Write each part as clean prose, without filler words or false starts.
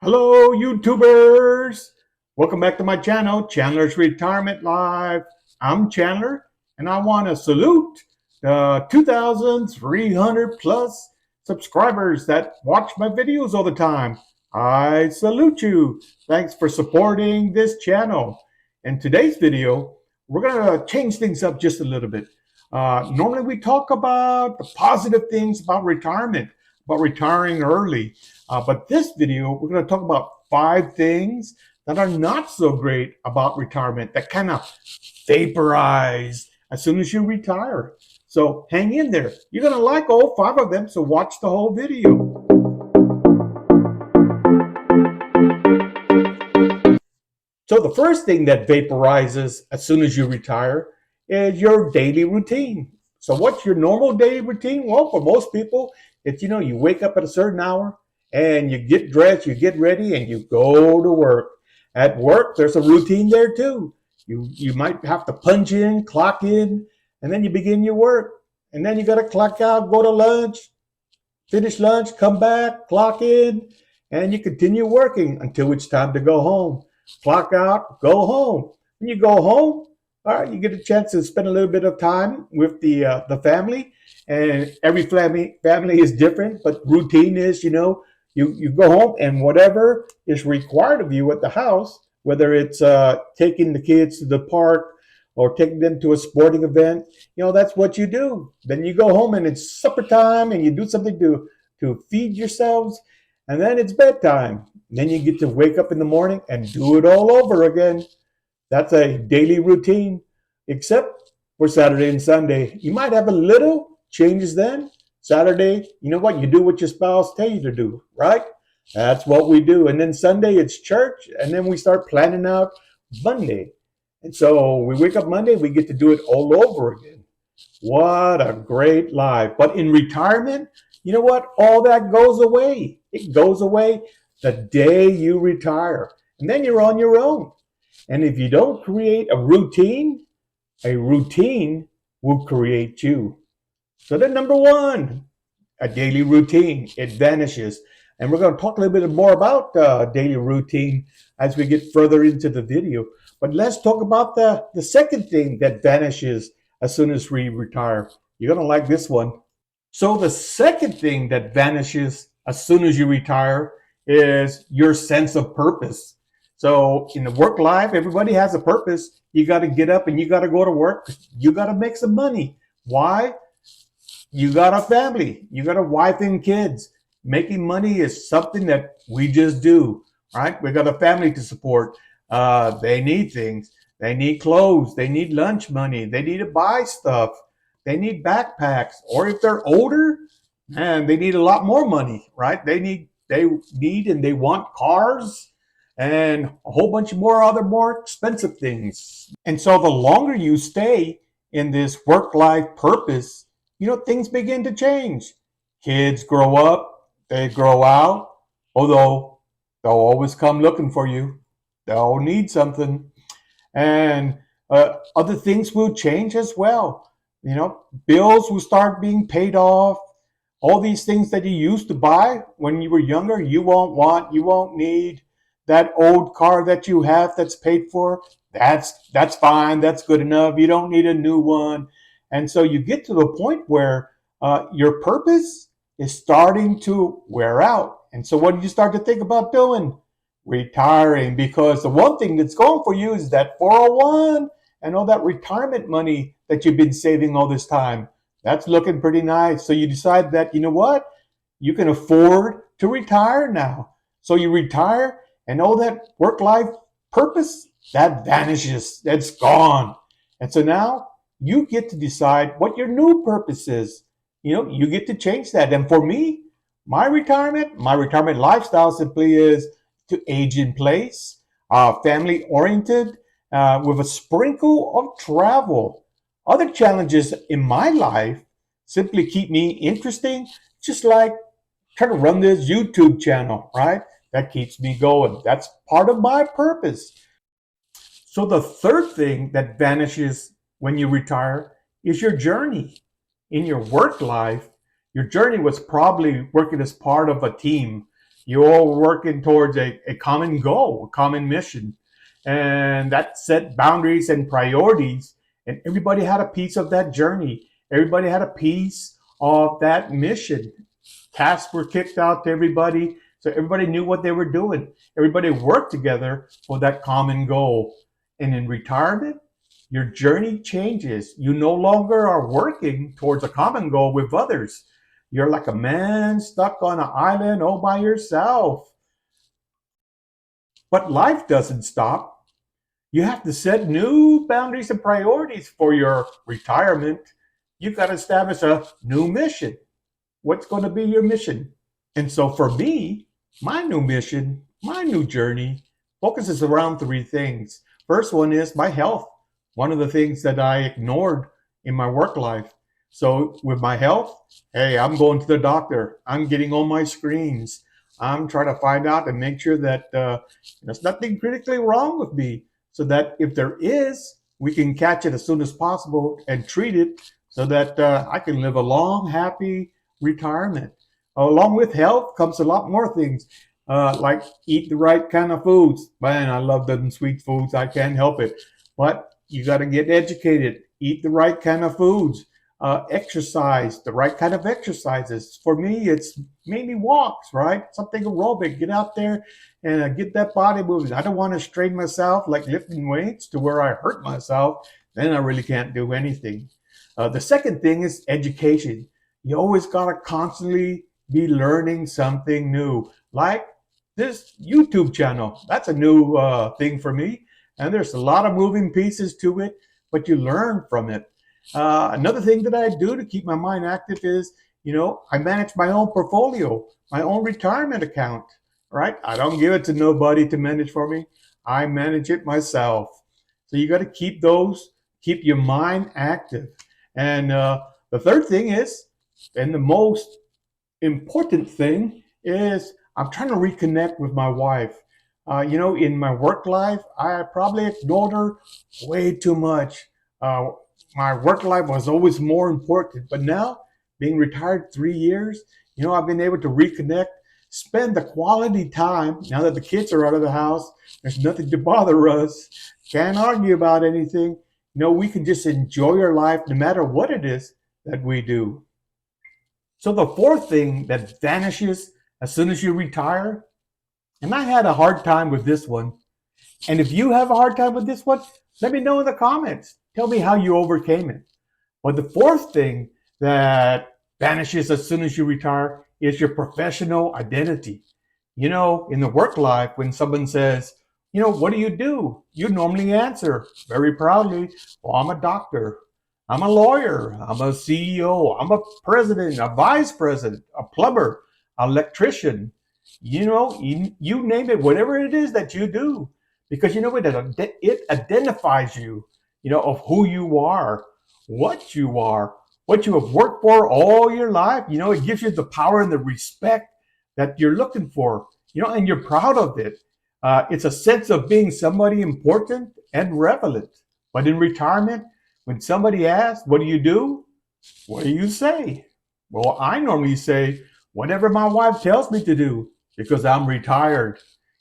Hello, YouTubers! Welcome back to my channel, Chandler's Retirement Live. I'm Chandler, and I want to salute the 2,300 plus subscribers that watch my videos all the time. I salute you. Thanks for supporting this channel. In today's video, we're going to change things up just a little bit. Normally, we talk about the positive things about retirement, about retiring early. But this video, we're going to talk about 5 things that are not so great about retirement, that kind of vaporize as soon as you retire. So hang in there. You're going to like all 5 of them, so watch the whole video. So the first thing that vaporizes as soon as you retire is your daily routine. So what's your normal daily routine? Well, for most people, it's, you wake up at a certain hour and you get dressed, you get ready, and you go to work. At work, there's a routine there too. You might have to punch in, clock in, and then you begin your work. And then you got to clock out, go to lunch, finish lunch, come back, clock in, and you continue working until it's time to go home. Clock out, go home. When you go home, all right, you get a chance to spend a little bit of time with the family. And every family is different, but routine is, you go home and whatever is required of you at the house, whether it's taking the kids to the park or taking them to a sporting event, that's what you do. Then you go home and it's supper time and you do something to feed yourselves, and then it's bedtime. Then you get to wake up in the morning and do it all over again. That's a daily routine, except for Saturday and Sunday. You might have a little changes then. Saturday, you know what? You do what your spouse tells you to do, right? That's what we do. And then Sunday, it's church. And then we start planning out Monday. And so we wake up Monday, we get to do it all over again. What a great life. But in retirement, you know what? All that goes away. It goes away the day you retire. And then you're on your own. And if you don't create a routine will create you. So then number 1, a daily routine. It vanishes. And we're going to talk a little bit more about daily routine as we get further into the video. But let's talk about the second thing that vanishes as soon as we retire. You're going to like this one. So the second thing that vanishes as soon as you retire is your sense of purpose. So in the work life, everybody has a purpose. You got to get up and you got to go to work. You got to make some money. Why? You got a family. You got a wife and kids. Making money is something that we just do, right? We got a family to support. They need things. They need clothes. They need lunch money. They need to buy stuff. They need backpacks. Or if they're older, man, they need a lot more money, right? They need and they want cars and a whole bunch of more expensive things. And so the longer you stay in this work-life purpose, things begin to change. Kids grow up, they grow out, although they'll always come looking for you. They'll need something. And other things will change as well. Bills will start being paid off. All these things that you used to buy when you were younger, you won't want, you won't need. That old car that you have that's paid for, that's fine, that's good enough. You don't need a new one. And so you get to the point where your purpose is starting to wear out. And so what do you start to think about doing? Retiring, because the one thing that's going for you is that 401 and all that retirement money that you've been saving all this time. That's looking pretty nice. So you decide that, you know what? You can afford to retire now. So you retire and all that work-life purpose, that vanishes. That's gone. And so now you get to decide what your new purpose is. You get to change that. And for me, my retirement lifestyle simply is to age in place, family-oriented, with a sprinkle of travel. Other challenges in my life simply keep me interesting, just like trying to run this YouTube channel, right? That keeps me going. That's part of my purpose. So the third thing that vanishes when you retire is your journey. In your work life, your journey was probably working as part of a team. You're all working towards a common goal, a common mission. And that set boundaries and priorities. And everybody had a piece of that journey. Everybody had a piece of that mission. Tasks were kicked out to everybody, so everybody knew what they were doing. Everybody worked together for that common goal. And in retirement, your journey changes. You no longer are working towards a common goal with others. You're like a man stuck on an island all by yourself. But life doesn't stop. You have to set new boundaries and priorities for your retirement. You've got to establish a new mission. What's going to be your mission? And so for me, my new mission, my new journey focuses around three things. First one is my health, one of the things that I ignored in my work life. So with my health, hey, I'm going to the doctor. I'm getting on my screens. I'm trying to find out and make sure that there's nothing critically wrong with me, so that if there is, we can catch it as soon as possible and treat it so that I can live a long, happy retirement. Along with health comes a lot more things, like eat the right kind of foods. Man, I love them sweet foods. I can't help it. But you got to get educated, eat the right kind of foods, exercise, the right kind of exercises. For me, it's mainly walks, right? Something aerobic. Get out there and get that body moving. I don't want to strain myself like lifting weights to where I hurt myself. Then I really can't do anything. The second thing is education. You always got to constantly be learning something new. Like this YouTube channel. That's a new thing for me. And there's a lot of moving pieces to it, but you learn from it. Another thing that I do to keep my mind active is, I manage my own portfolio, my own retirement account, right? I don't give it to nobody to manage for me. I manage it myself. So you got to keep your mind active. And the third thing is, and the most important thing is, I'm trying to reconnect with my wife. In my work life, I probably ignored her way too much. Uh, my work life was always more important, but now, being retired 3 years, I've been able to reconnect, spend the quality time. Now that the kids are out of the house, there's nothing to bother us. Can't argue about anything. We can just enjoy our life no matter what it is that we do. So the fourth thing that vanishes as soon as you retire, and I had a hard time with this one. And if you have a hard time with this one, let me know in the comments. Tell me how you overcame it. But the fourth thing that vanishes as soon as you retire is your professional identity. In the work life, when someone says, what do you do? You normally answer very proudly, well, I'm a doctor. I'm a lawyer. I'm a CEO. I'm a president, a vice president, a plumber, an electrician. You name it, whatever it is that you do, because it identifies you, of who you are, what you are, what you have worked for all your life. It gives you the power and the respect that you're looking for, and you're proud of it. It's a sense of being somebody important and relevant. But in retirement, when somebody asks, what do you do? What do you say? Well, I normally say, whatever my wife tells me to do, because I'm retired.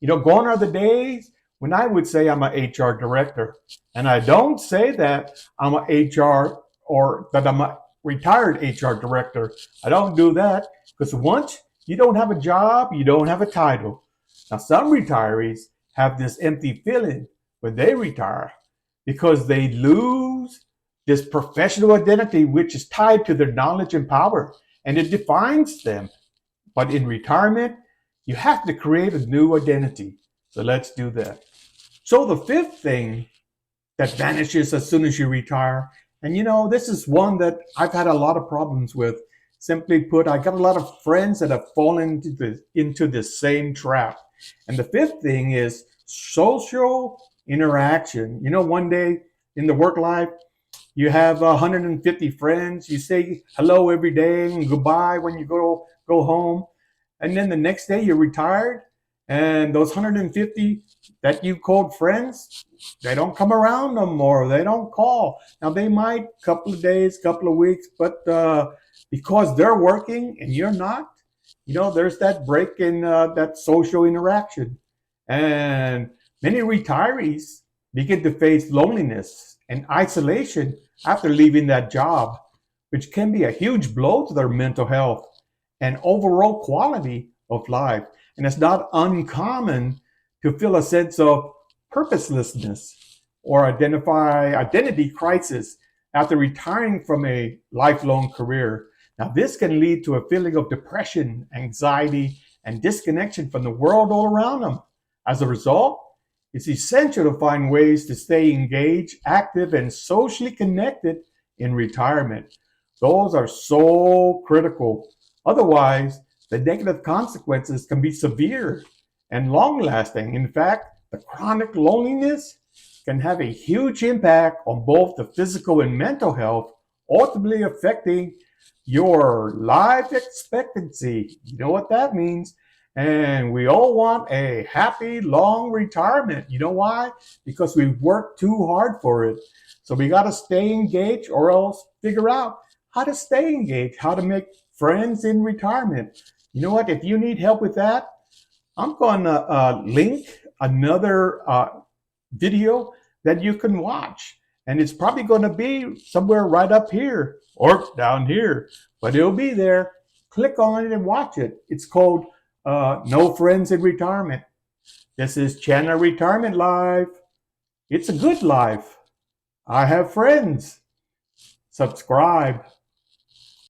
Gone are the days when I would say I'm an HR director. And I don't say that I'm an HR or that I'm a retired HR director. I don't do that, because once you don't have a job, you don't have a title. Now, some retirees have this empty feeling when they retire because they lose this professional identity, which is tied to their knowledge and power, and it defines them. But in retirement, you have to create a new identity. So let's do that. So the fifth thing that vanishes as soon as you retire, and this is one that I've had a lot of problems with. Simply put, I got a lot of friends that have fallen into this same trap. And the fifth thing is social interaction. One day in the work life, you have 150 friends. You say hello every day and goodbye when you go home. And then the next day you're retired, and those 150 that you called friends, they don't come around no more. They don't call. Now they might couple of days, couple of weeks, but because they're working and you're not, there's that break in that social interaction. And many retirees begin to face loneliness and isolation after leaving that job, which can be a huge blow to their mental health and overall quality of life. And it's not uncommon to feel a sense of purposelessness or identify identity crisis after retiring from a lifelong career. Now, this can lead to a feeling of depression, anxiety, and disconnection from the world all around them. As a result, it's essential to find ways to stay engaged, active, and socially connected in retirement. Those are so critical. Otherwise, the negative consequences can be severe and long lasting. In fact, the chronic loneliness can have a huge impact on both the physical and mental health, ultimately affecting your life expectancy. You know what that means? And we all want a happy, long retirement. You know why? Because we've worked too hard for it. So we got to stay engaged or else figure out how to stay engaged, how to make friends in retirement. You know what? If you need help with that, I'm going to link another video that you can watch. And it's probably going to be somewhere right up here or down here, but it'll be there. Click on it and watch it. It's called No Friends in Retirement. This is Channel Retirement Live. It's a good life. I have friends. Subscribe.